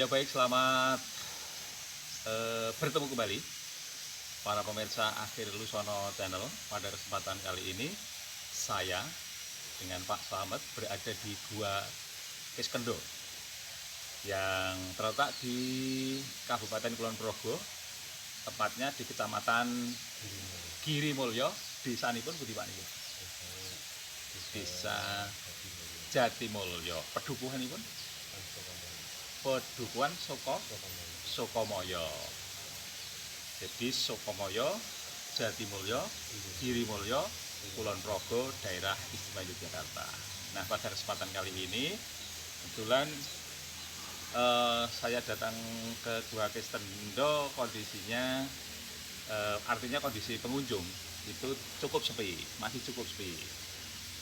Ya baik, selamat bertemu kembali para pemirsa Akhir Lusono Channel. Pada kesempatan kali ini saya dengan Pak Slamet berada di Gua Kiskendo yang terletak di Kabupaten Kulon Progo, tepatnya di Kecamatan Girimulyo. Desanipun pundi Pak niki? Desa Jatimulyo. Pedukuhanipun Pedukuhan Sukomoyo. Jadi Sukomoyo, Jatimulyo, Girimulyo, Kulon Progo, daerah istimewa Yogyakarta. Nah, pada kesempatan kali ini kebetulan saya datang ke Gua Kiskendo. Kondisinya artinya kondisi pengunjung itu cukup sepi, masih cukup sepi.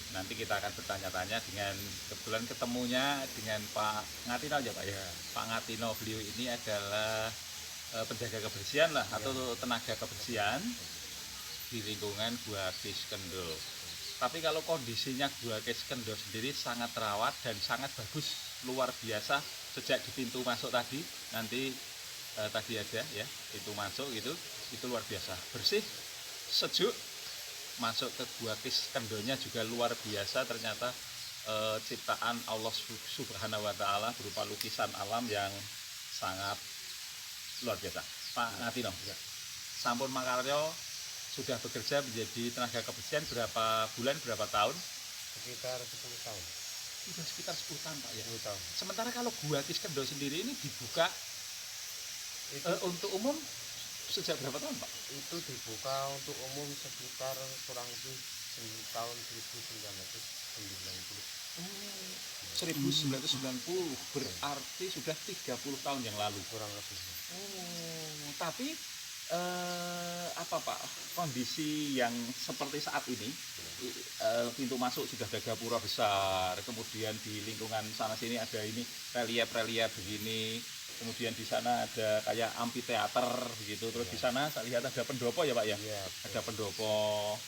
Nanti kita akan bertanya-tanya dengan, kebetulan ketemunya dengan Pak Ngatino ya Pak ya. Pak Ngatino, beliau ini adalah penjaga kebersihan lah, atau tenaga kebersihan di lingkungan Gua Kiskendo. Tapi kalau kondisinya Gua Kiskendo sendiri sangat terawat dan sangat bagus, luar biasa. Sejak di pintu masuk tadi, nanti tadi ada ya, pintu masuk itu luar biasa, bersih, sejuk. Masuk ke Gua Kiskendonya juga luar biasa, ternyata ciptaan Allah Subhanahu wa Ta'ala berupa lukisan alam yang sangat luar biasa. Pak Ngatino, sampun makaryo sudah bekerja menjadi tenaga kebersihan berapa bulan, berapa tahun? Sekitar 10 tahun. Sudah sekitar 10 tahun Pak ya. 10 tahun. Sementara kalau Gua Kiskendo sendiri ini dibuka Itu untuk umum sejak berapa tahun Pak? itu dibuka untuk umum sekitar kurang lebih tahun 1990. 1990, berarti sudah 30 tahun yang lalu. Kurang lebih. Tapi apa Pak, kondisi yang seperti saat ini, pintu masuk sudah ada gapura besar, kemudian di lingkungan sana sini ada ini relief begini, kemudian di sana ada kayak amphitheater begitu, terus di sana saya lihat ada pendopo ya Pak ya, ada pendopo.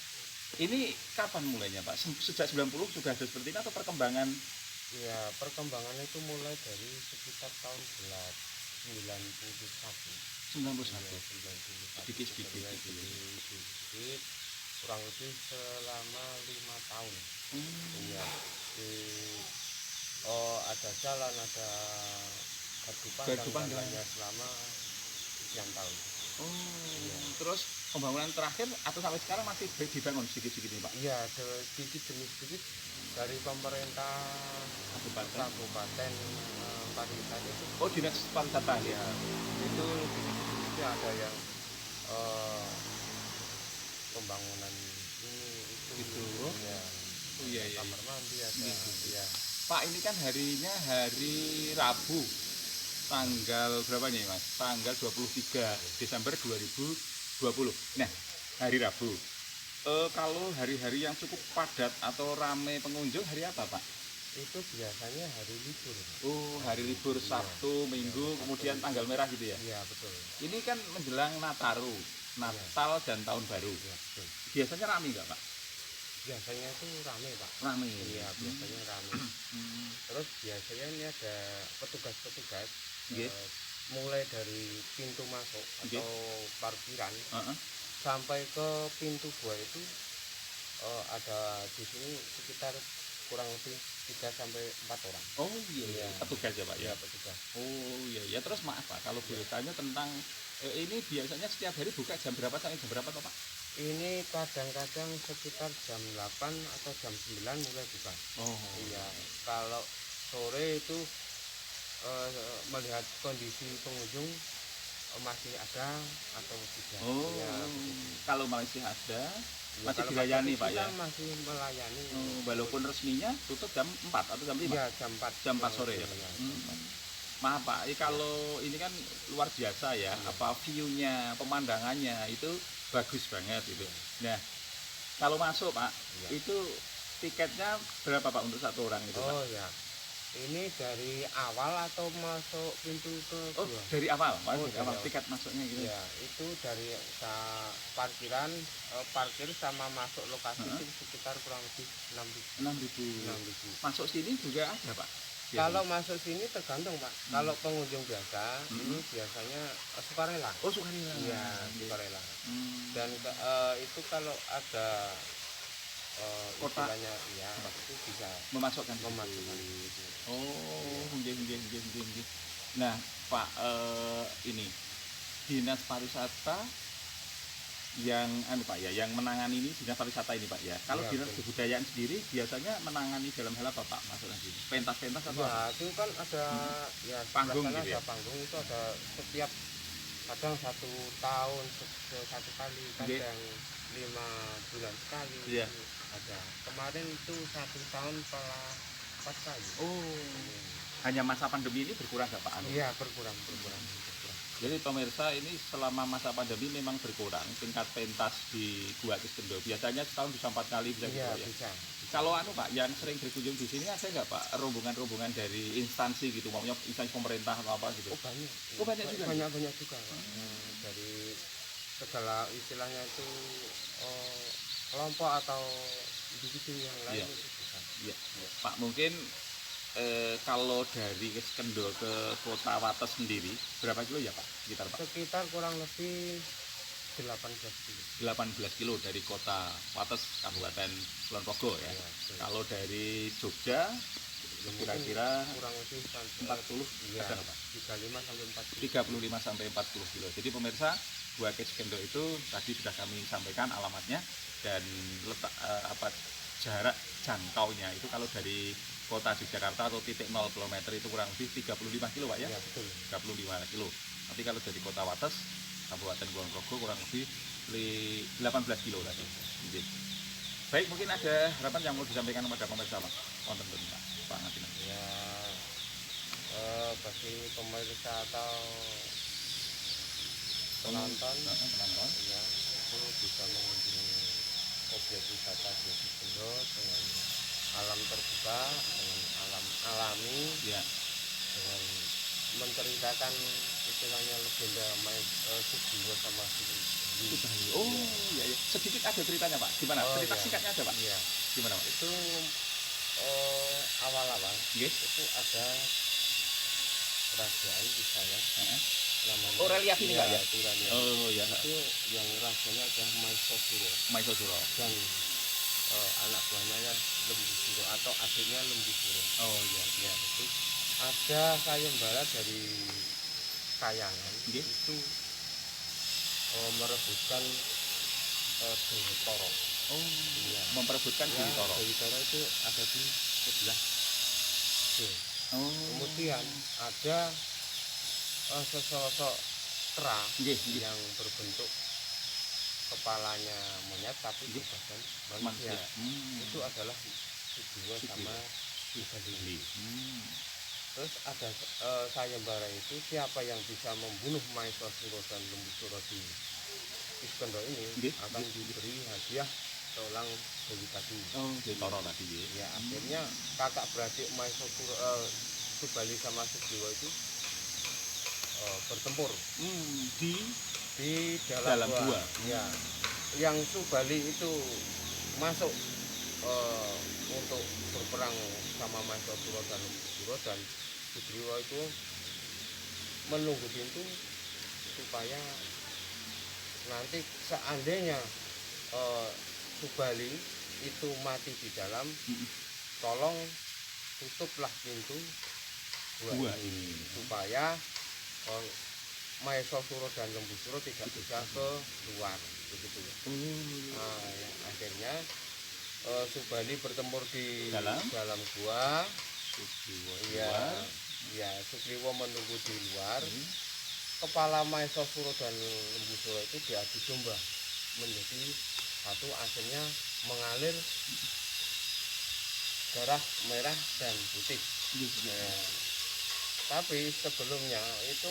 Ini kapan mulainya Pak? Sejak 90 sudah ada seperti ini atau perkembangan? Ya, perkembangannya itu mulai dari sekitar tahun 91. 91. Sedikit-sedikit. Kurang lebih selama 5 tahun. Iya. Ada jalan, ada gardu pandangnya selama sekian tahun. Terus pembangunan terakhir atau sampai sekarang masih dibangun sedikit-sedikit nih Pak? Iya, sedikit demi sedikit dari pemerintah kabupaten pariwisata itu. Oh, dinas pariwisata ya. Itu sedikit ada yang pembangunan ini itu. Ya. Oh iya. Kamar mandi ada. Ya. Pak, ini kan harinya hari Rabu. Tanggal berapa nih Mas? Tanggal 23 Desember 2020. Nah, hari Rabu. Kalau hari-hari yang cukup padat atau ramai pengunjung hari apa Pak? Itu biasanya hari libur. Oh, hari libur Sabtu, Minggu, kemudian tanggal merah gitu ya? Iya, betul. Ini kan menjelang Nataru, Natal dan Tahun Baru. Iya, betul. Biasanya ramai nggak Pak? Biasanya itu ramai Pak. Ramai. Iya, biasanya ramai. Terus biasanya ini ada petugas-petugas. Mulai dari pintu masuk atau parkiran sampai ke pintu gua itu ada di sini sekitar kurang lebih 3 sampai 4 orang. Oh iya. Petugas ya Pak ya? Iya, petugas. Oh iya. Terus maaf Pak, kalau boleh tanya tentang ini biasanya setiap hari buka jam berapa sampai jam berapa Pak? Ini kadang-kadang sekitar jam 8 atau jam 9 mulai buka. Oh iya. Kalau sore itu melihat kondisi pengunjung masih ada atau tidak. Oh ya, kalau masih ada ya, masih dilayani Pak ya? Masih melayani. Walaupun resminya tutup jam 4 atau jam 5? Iya, jam 4. Jam 4 sore ya Pak? Maaf Pak, kalau ini kan luar biasa ya, apa view-nya, pemandangannya itu bagus banget itu. Nah, kalau masuk Pak, itu tiketnya berapa Pak untuk satu orang itu Pak? Oh ya, ini dari awal atau masuk pintu ke Oh, dua? dari awal, dari awal. Tiket masuknya gitu. Ya, itu dari parkiran, parkir sama masuk lokasi itu sekitar kurang lebih 6.000. 6.000. Masuk sini juga ada Pak? Kalau masuk sini tergantung Pak. Kalau pengunjung biasa ini biasanya sukarela. Oh, sukarela. Iya, sukarela. Dan itu kalau ada Kota istilahnya ya itu bisa memasukkan itu. Oh, nggih. Nah, Pak, ini Dinas Pariwisata yang Pak ya, yang menangani ini Dinas Pariwisata ini Pak ya. Kalau Ya, Dinas Kebudayaan sendiri biasanya menangani dalam hal apa Pak? Maksudnya sini pentas-pentas atau ya, apa? itu kan ada ya Panggung sebelah sana gitu ya? ada panggung itu ada setiap kadang 1 tahun satu kali, kadang 5 bulan sekali. Iya. Ada. Kemarin itu 1 tahun malah 4 kali. Oh, hanya masa pandemi ini berkurang nggak Pak? Iya, berkurang. Jadi pemirsa, ini selama masa pandemi memang berkurang tingkat pentas di Gua Kiskendho. Biasanya setahun bisa 4 kali bisa Iya, gitu ya. bisa. Kalau Pak, yang sering berkunjung di sini ada nggak Pak rombongan-rombongan dari instansi gitu, maunya instansi pemerintah atau apa gitu? Oh, banyak. Oh, banyak juga. Banyak juga, Pak. Dari segala istilahnya itu kelompok atau individu yang lain itu bisa. Iya. Pak, mungkin kalau dari Kiskendho ke Kota Wates sendiri berapa kilo ya Pak? Sekitar Pak? Sekitar kurang lebih 18 kilo. 18 kilo dari Kota Wates Kabupaten Kulon Progo ya. Iya, Kalau dari Jogja kira-kira kurang lebih 40 iya, ada Pak? 35 sampai 40. 35 sampai 40 kilo. Jadi pemirsa, Gua Kiskendho itu tadi sudah kami sampaikan alamatnya dan letak jarak jangkaunya itu kalau dari Kota Yogyakarta atau titik 0 km itu kurang lebih 35 kilo Pak ya? Iya, betul. 35 kilo. Nanti kalau dari Kota Wates Kabupaten Kulon Progo kurang lebih 18 kilo tadi. Jadi, baik, mungkin ada harapan yang mau disampaikan kepada pemirsa Pak. Konten Pak Ngati. Ya, bagi pemirsa atau penonton ya itu bisa mengunjungi objek wisata Gua Kiskendho dengan alam terbuka, dengan alam alami, ya, dengan menceritakan istilahnya legenda Sugriwa sama Subali. Oh iya, sedikit ada ceritanya Pak. Gimana? Cerita singkatnya ada Pak? Iya. Gimana Pak? Itu awal-awal itu ada kerajaan di sana namanya. Oh, relief ini Pak ya? Itu relief. Oh iya. Itu yang rajanya adalah Maisosuro. dan anak buahnya Lembusuro atau adiknya Lembusuro. Oh iya. Ya, itu ada sayembara dari Kayangan. Itu merebutkan Dewi Toro. Oh iya. Memperebutkan Ya, Dewi Toro. Dewi Toro itu ada di sebelah sini. Oh. Kemudian ada sesosok kera yang berbentuk kepalanya monyet tapi berbadan manusia. Itu adalah Sugriwa sama Subali. Terus ada sayembara itu, siapa yang bisa membunuh Maisosuro dan Lembusuro di Kiskendho ini akan diberi hadiah seorang Dewi tadi. Oh, Dewi Toro tadi ya. Akhirnya kakak beradik Maisosuro Subali sama Sugriwa itu bertempur di dalam gua. Ya, yang Subali itu masuk untuk berperang sama Maisosuro dan Lembusuro, dan Sugriwa itu menunggu pintu supaya nanti seandainya Subali itu mati di dalam, tolong tutuplah pintu gua ini supaya Maisosuro dan Lembusuro tidak bisa keluar begitu. Nah, ya, akhirnya Subali bertempur di dalam gua. Sugriwa menunggu di luar. Kepala Maisosuro dan Lembusuro itu diadu domba menjadi satu, akhirnya mengalir darah merah dan putih. Tapi sebelumnya itu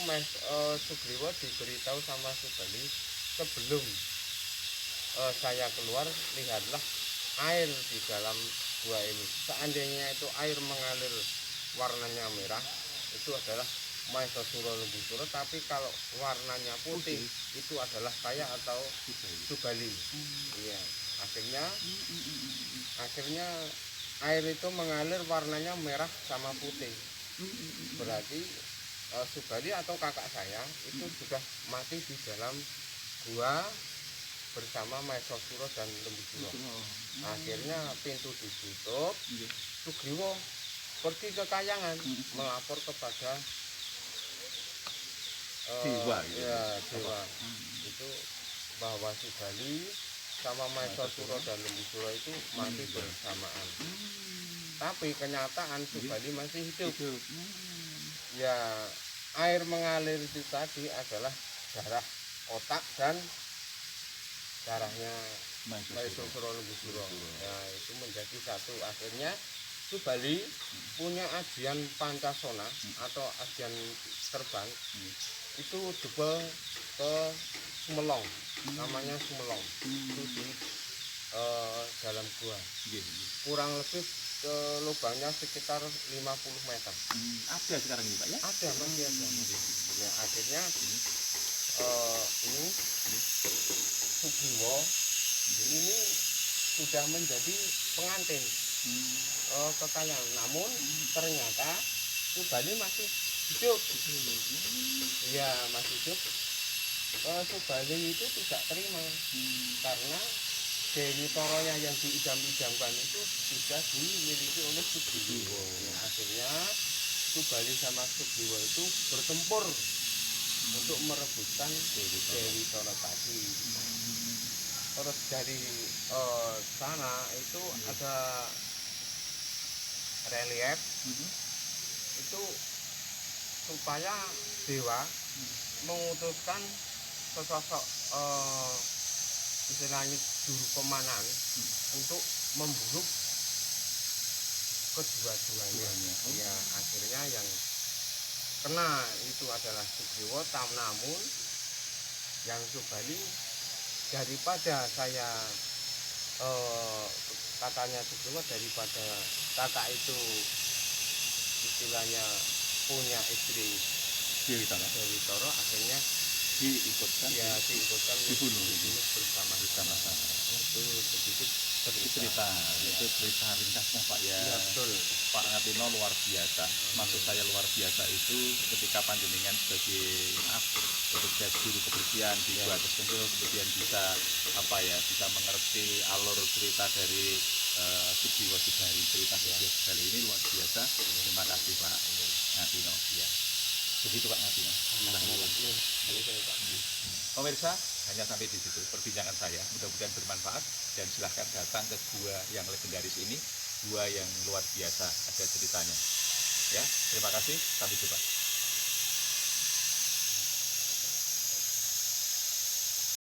Sugriwa diberitahu sama Subali, sebelum saya keluar, lihatlah air di dalam gua ini. Seandainya itu air mengalir warnanya merah, itu adalah Maisosuro Lembusuro, tapi kalau warnanya putih itu adalah saya atau Subali. Iya, akhirnya air itu mengalir warnanya merah sama putih. Berarti Subali atau kakak saya itu sudah mati di dalam gua bersama Maesasura dan Lembusura. Akhirnya pintu ditutup, Sugriwa pergi ke Kayangan melapor kepada dewa gitu. ya, dewa itu bahwa Subali sama Maesasura dan Lembusura itu mati bersamaan. Tapi kenyataan Subali masih hidup. Ya, air mengalir itu tadi adalah darah otak dan darahnya Maesasura Lembusura. Ya, itu menjadi satu. Akhirnya Subali punya ajian Pancasona atau ajian terbang itu jebol ke Sumelong, namanya Sumelong. Itu di dalam gua. Kurang lebih lubangnya sekitar 50 meter. Ada sekarang ini Pak ya? Ada, masih ada. Ya, akhirnya ini Sugriwa ini sudah menjadi pengantin ke Kayangan. Namun ternyata Subali masih hidup. Ya, masih hidup. Subali itu tidak terima karena Dewi Toronya yang diidam-idamkan itu sudah dimiliki oleh Sugriwa. Ya, akhirnya Subali sama Sugriwa itu bertempur untuk merebutkan Dewi Toro tadi. Terus dari sana itu ada relief itu supaya dewa mengutuskan sesosok istilahnya juru pemanan untuk membunuh kedua-duanya. Ya, akhirnya yang kena itu adalah Sugriwa, namun yang Subali daripada saya katanya Sugriwa daripada kakak itu istilahnya punya istri Dewi Toro akhirnya diikutkan dibunuh bersama-sama. Itu sedikit cerita itu cerita ringkasnya Pak ya. Ya, betul. Pak Ngatino luar biasa. Maksud saya luar biasa itu ketika panjenengan sebagai petugas juru kebersihan di Gua Kesendul kemudian bisa bisa mengerti alur cerita dari Sugriwa Subali, cerita Sugriwa Subali ini luar biasa. Terima kasih Pak Ngatino. Ya. Begitu Pak Ngatino. Pemirsa, hanya sampai di situ perbincangan saya. Mudah-mudahan bermanfaat dan silahkan datang ke gua yang legendaris ini, gua yang luar biasa ada ceritanya. Ya, terima kasih. Sampai jumpa.